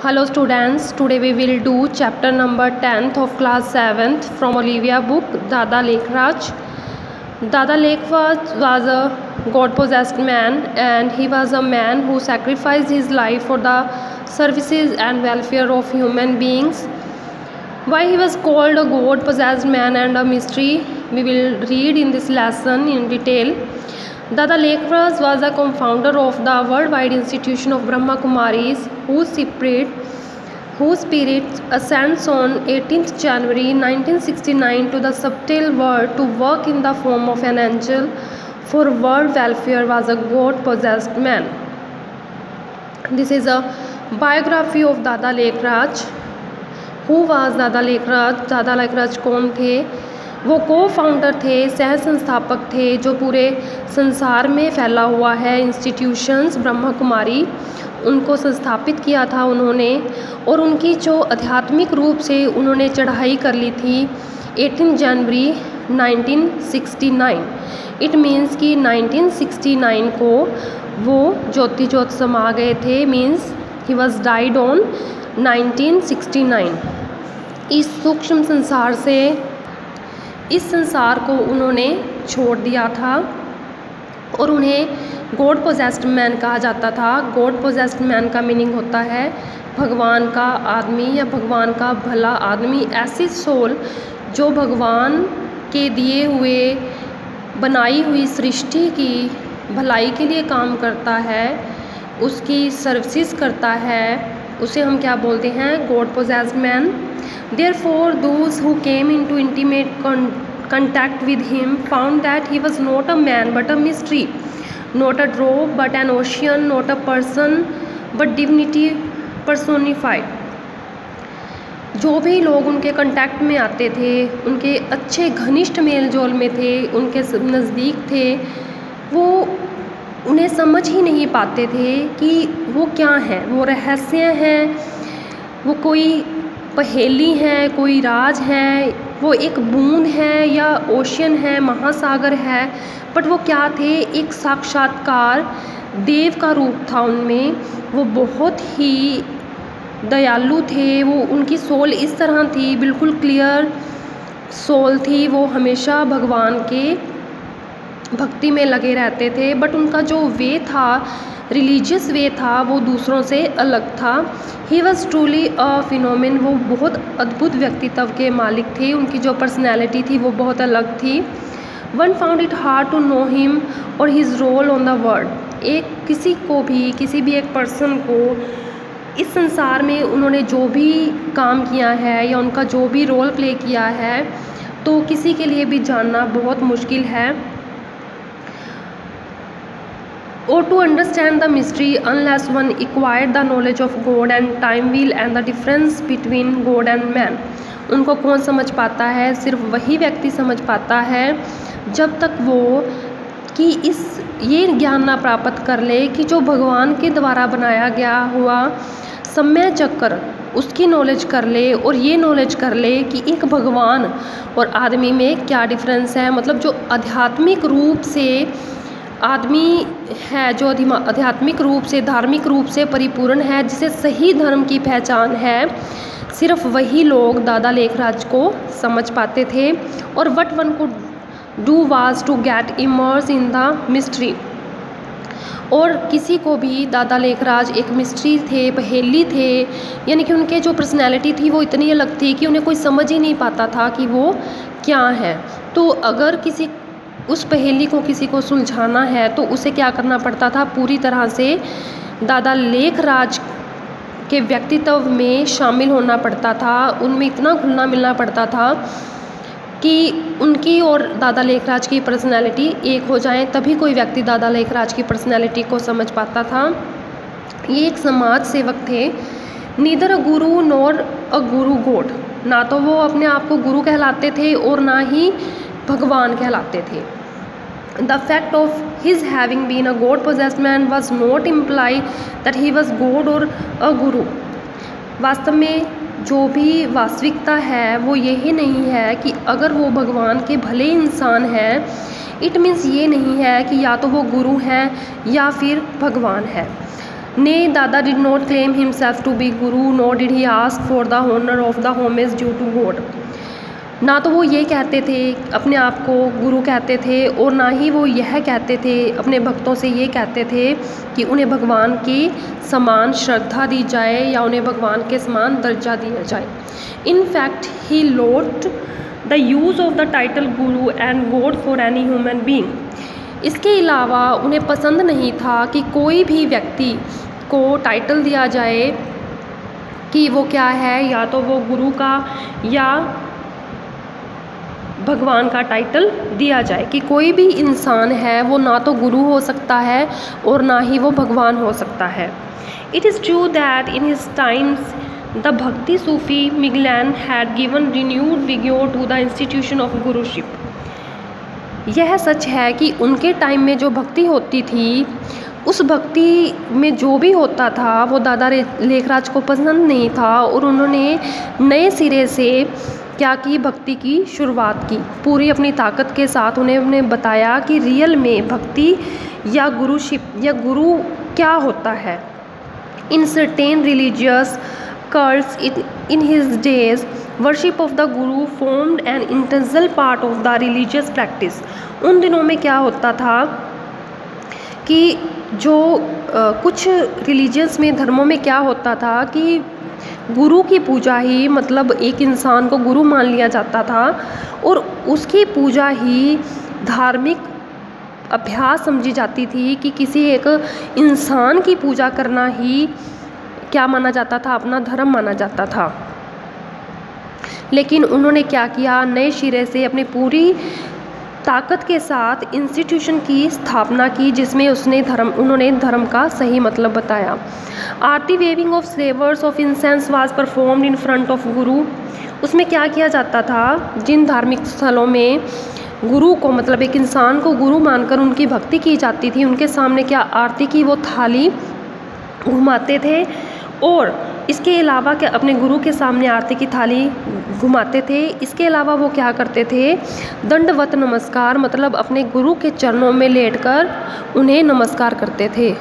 Hello students, today we will do chapter number 10th of class 7th from Olivia book Dada Lekhraj. Dada Lekhraj was a God-possessed man, and he was a man who sacrificed his life for the services and welfare of human beings. Why he was called a God-possessed man and a mystery, we will read in this lesson in detail. Dada Lekhraj was a co-founder of the worldwide institution of Brahma Kumaris, whose spirit ascends on 18th January 1969 to the subtle world to work in the form of an angel for world welfare, was a God-possessed man. This is a biography of Dada Lekhraj. Who was Dada Lekhraj? Dada Lekhraj कौन थे? वो को founder थे, सह संस्थापक थे जो पूरे संसार में फैला हुआ है इंस्टीट्यूशंस ब्रह्मा कुमारी, उनको संस्थापित किया था उन्होंने। और उनकी जो आध्यात्मिक रूप से उन्होंने चढ़ाई कर ली थी 18 जनवरी 1969। इट मीन्स कि 1969 को वो ज्योति ज्योत समा गए थे, means he was died on 1969। इस सूक्ष्म संसार से इस संसार को उन्होंने छोड़ दिया था और उन्हें गॉड पोजेस्ड मैन कहा जाता था। गॉड पोजेस्ड मैन का मीनिंग होता है भगवान का आदमी या भगवान का भला आदमी, ऐसी सोल जो भगवान के दिए हुए बनाई हुई सृष्टि की भलाई के लिए काम करता है, उसकी सर्विसेज करता है, उसे हम क्या बोलते हैं? God possessed man. Therefore, those who came into intimate contact with him found that he was not a man but a mystery, not a drop but an ocean, not a person but divinity personified. जो भी लोग उनके contact में आते थे, उनके अच्छे घनिष्ठ मेल जोल में थे, उनके नज़दीक थे, वो उन्हें समझ ही नहीं पाते थे कि वो क्या हैं, वो रहस्य हैं, वो कोई पहेली है, कोई राज है, वो एक बूंद है या ओशियन है, महासागर है, बट वो क्या थे? एक साक्षात्कार देव का रूप था उनमें। वो बहुत ही दयालु थे, वो उनकी सोल इस तरह थी, बिल्कुल क्लियर सोल थी, वो हमेशा भगवान के भक्ति में लगे रहते थे। बट उनका जो वे था, रिलीजियस वे था, वो दूसरों से अलग था। He was truly a phenomenon, वो बहुत अद्भुत व्यक्तित्व के मालिक थे, उनकी जो पर्सनैलिटी थी वो बहुत अलग थी। One found it hard to know him और his role on the world. किसी भी एक पर्सन को इस संसार में उन्होंने जो भी काम किया है या उनका जो भी रोल प्ले किया है, तो किसी के लिए भी जानना बहुत मुश्किल है। Or to understand the mystery unless one acquired the knowledge of God and time wheel and the difference between God and man. उनको कौन समझ पाता है? सिर्फ वही व्यक्ति समझ पाता है जब तक वो कि ये ज्ञान ना प्राप्त कर ले कि जो भगवान के द्वारा बनाया गया हुआ समय चक्र, उसकी नॉलेज कर ले और ये नॉलेज कर ले कि एक भगवान और आदमी में क्या डिफरेंस है। मतलब जो आध्यात्मिक रूप से आदमी है, जो आध्यात्मिक रूप से धार्मिक रूप से परिपूर्ण है, जिसे सही धर्म की पहचान है, सिर्फ वही लोग दादा लेखराज को समझ पाते थे। और what one could do was to get immerse in the mystery. और किसी को भी दादा लेखराज एक मिस्ट्री थे, पहेली थे, यानी कि उनके जो पर्सनैलिटी थी वो इतनी अलग थी कि उन्हें कोई समझ ही नहीं पाता था कि वो क्या है। तो अगर उस पहेली को किसी को सुलझाना है तो उसे क्या करना पड़ता था? पूरी तरह से दादा लेखराज के व्यक्तित्व में शामिल होना पड़ता था, उनमें इतना घुलना मिलना पड़ता था कि उनकी और दादा लेखराज की पर्सनैलिटी एक हो जाए, तभी कोई व्यक्ति दादा लेखराज की पर्सनैलिटी को समझ पाता था। ये एक समाज सेवक थे, नीदर अ गुरु नॉर अ गुरु गॉड। ना तो वो अपने आप को गुरु कहलाते थे और ना ही भगवान कहलाते थे। The fact of his having been a god possessed man was not imply that he was god और अ गुरु। वास्तव में जो भी वास्तविकता है वो यही नहीं है कि अगर वो भगवान के भले इंसान हैं, इट मीन्स ये नहीं है कि या तो वो गुरु हैं या फिर भगवान है। Nay, Dada did not claim himself to be Guru, nor did he ask for the honor of the homage due to God. ना तो वो ये कहते थे अपने आप को गुरु कहते थे, और ना ही वो यह कहते थे अपने भक्तों से ये कहते थे कि उन्हें भगवान की समान श्रद्धा दी जाए या उन्हें भगवान के समान दर्जा दिया जाए. In fact he loathed the use of the title guru and god for any human being. इसके अलावा उन्हें पसंद नहीं था कि कोई भी व्यक्ति को टाइटल दिया जाए कि वो क्या है, या तो वो गुरु का या भगवान का टाइटल दिया जाए, कि कोई भी इंसान है वो ना तो गुरु हो सकता है और ना ही वो भगवान हो सकता है. It is true that in his times the bhakti Sufi मिगलैन had given renewed vigour to the institution of guruship. यह सच है कि उनके टाइम में जो भक्ति होती थी, उस भक्ति में जो भी होता था वो दादा लेखराज को पसंद नहीं था, और उन्होंने नए सिरे से क्या की, भक्ति की शुरुआत की. पूरी अपनी ताकत के साथ उन्हें बताया कि रियल में भक्ति या गुरुशिप या गुरु क्या होता है. In certain religious cults in his days, worship of the guru formed an integral part of the religious practice. उन दिनों में क्या होता था कि जो कुछ रिलीजियंस में, धर्मों में क्या होता था कि गुरु की पूजा ही, मतलब एक इंसान को गुरु मान लिया जाता था और उसकी पूजा ही धार्मिक अभ्यास समझी जाती थी, कि किसी एक इंसान की पूजा करना ही क्या माना जाता था, अपना धर्म माना जाता था. लेकिन उन्होंने क्या किया, नए सिरे से अपनी पूरी ताकत के साथ इंस्टीट्यूशन की स्थापना की, जिसमें उन्होंने धर्म का सही मतलब बताया. आरती वेविंग ऑफ स्लेवर्स of incense was performed in front of guru. उसमें क्या किया जाता था, जिन धार्मिक स्थलों में गुरु को, मतलब एक इंसान को गुरु मानकर उनकी भक्ति की जाती थी, उनके सामने क्या आरती की वो थाली घुमाते थे, और इसके अलावा क्या अपने गुरु के सामने आरती की थाली घुमाते थे. इसके अलावा वो क्या करते थे, दंडवत नमस्कार, मतलब अपने गुरु के चरणों में लेटकर उन्हें नमस्कार करते थे.